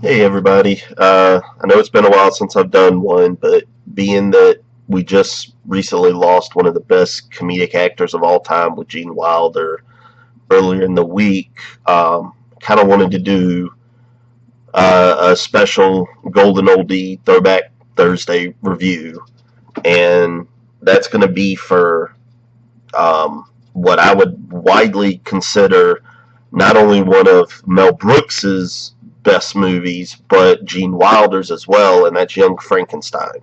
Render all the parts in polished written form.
Hey everybody. I know it's been a while since I've done one, but being that we just recently lost one of the best comedic actors of all time with Gene Wilder earlier in the week, kind of wanted to do a special Golden Oldie Throwback Thursday review, and that's going to be for what I would widely consider not only one of Mel Brooks's best movies, but Gene Wilder's as well, and that's Young Frankenstein.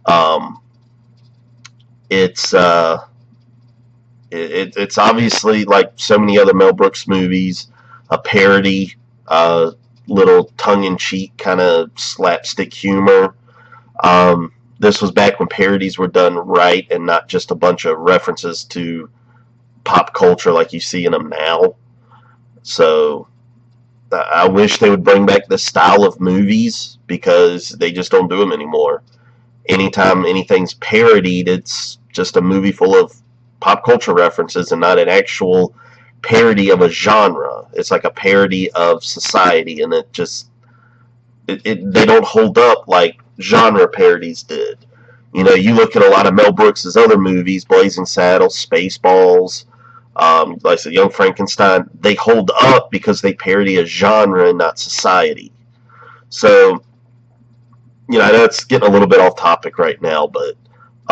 Um, it's it's obviously like so many other Mel Brooks movies, a parody, little tongue-in-cheek kind of slapstick humor. This was back when parodies were done right and not just a bunch of references to pop culture like you see in them now. So I wish they would bring back this style of movies because they just don't do them anymore. Anytime anything's parodied, it's just a movie full of pop culture references and not an actual parody of a genre. It's like a parody of society, and they don't hold up like genre parodies did. You know, you look at a lot of Mel Brooks's other movies, Blazing Saddles, Spaceballs, like I said, Young Frankenstein. They hold up because they parody a genre and not society. So, I know it's getting a little bit off topic right now, but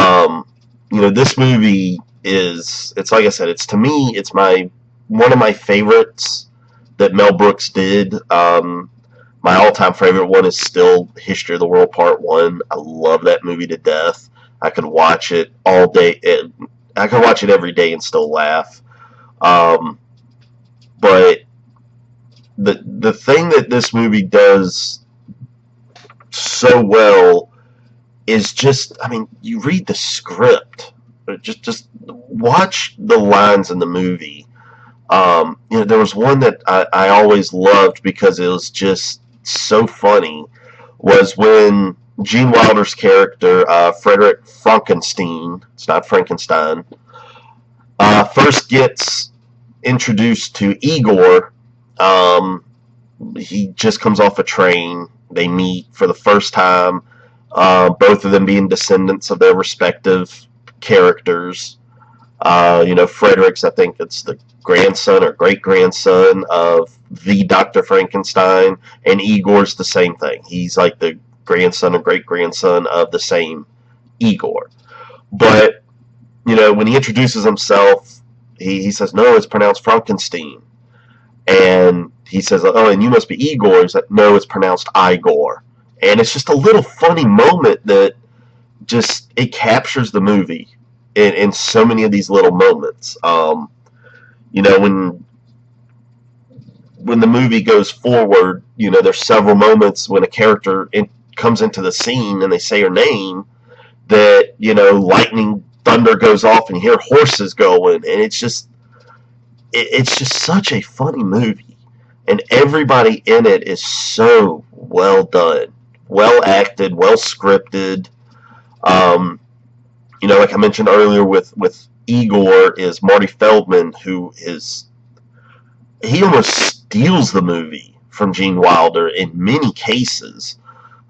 um, this movie it's like I said, it's to me, it's my one of my favorites that Mel Brooks did. My all-time favorite one is still History of the World Part One. I love that movie to death. I could watch it all day. I could watch it every day and still laugh. Um, but the thing that this movie does so well is just, I mean, you read the script, just watch the lines in the movie. There was one that I always loved because it was just so funny. Was when Gene Wilder's character, Frederick Frankenstein, it's not Frankenstein, first gets introduced to Igor. Um, he just comes off a train. They meet for the first time, both of them being descendants of their respective characters. Frederick's, I think it's the grandson or great grandson of the Dr. Frankenstein, and Igor's the same thing. He's like the grandson or great grandson of the same Igor. But, when he introduces himself, he says, no, it's pronounced Frankenstein. And he says, oh, and you must be Igor. He's like, no, it's pronounced Igor. And it's just a little funny moment that just, it captures the movie in so many of these little moments. When the movie goes forward, there's several moments when a character comes into the scene and they say her name that, lightning, thunder goes off and you hear horses going, and it's just such a funny movie, and everybody in it is so well done, well acted, well scripted. Like I mentioned earlier with Igor is Marty Feldman, he almost steals the movie from Gene Wilder in many cases.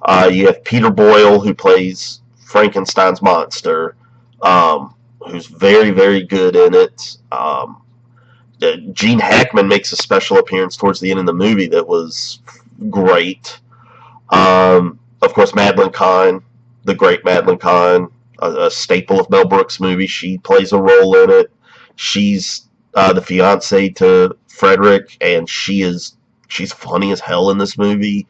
You have Peter Boyle, who plays Frankenstein's monster, who's very, very good in it. Gene Hackman makes a special appearance towards the end of the movie that was great. Of course, Madeline Kahn, the great Madeline Kahn, a staple of Mel Brooks' movies. She plays a role in it. She's the fiance to Frederick, and she's funny as hell in this movie.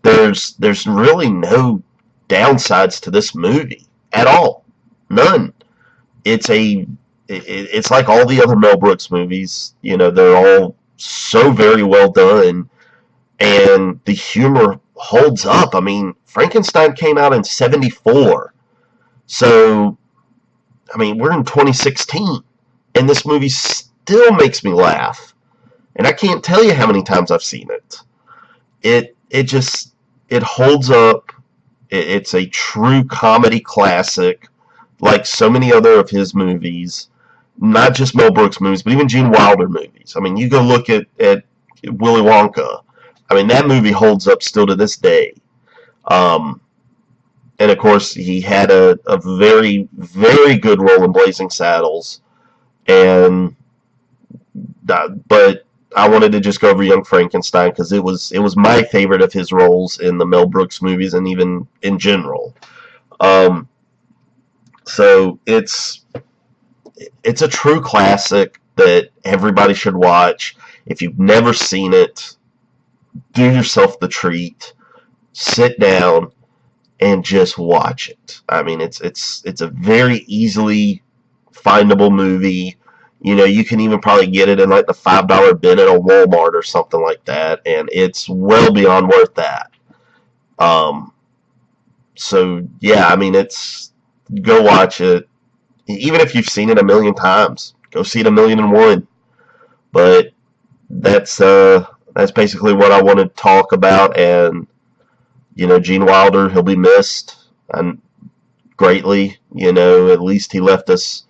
There's really no downsides to this movie at all. None. It's like all the other Mel Brooks movies. They're all so very well done, and the humor holds up. I mean, Frankenstein came out in '74, so I mean we're in 2016, and this movie still makes me laugh, and I can't tell you how many times I've seen it. It holds up. It's a true comedy classic, like so many other of his movies. Not just Mel Brooks movies, but even Gene Wilder movies. I mean, you go look at Willy Wonka. I mean, that movie holds up still to this day. Um, and of course, he had a very, very good role in Blazing Saddles. And but I wanted to just go over Young Frankenstein because it was my favorite of his roles in the Mel Brooks movies and even in general. Um, so it's a true classic that everybody should watch. If you've never seen it, do yourself the treat, sit down, and just watch it. I mean, it's a very easily findable movie. You know, you can even probably get it in like the $5 bin at a Walmart or something like that, and it's well beyond worth that. Um, so yeah, I mean, it's go watch it. Even if you've seen it a million times, go see it a million and one. But that's basically what I want to talk about. And you know, Gene Wilder, he'll be missed and greatly. You know, at least he left us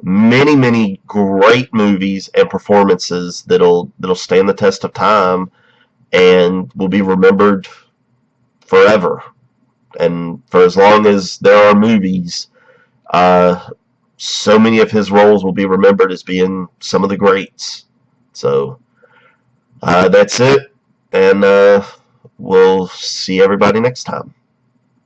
many, many great movies and performances that'll stand the test of time and will be remembered forever. And for as long as there are movies, uh, so many of his roles will be remembered as being some of the greats. So that's it, and we'll see everybody next time.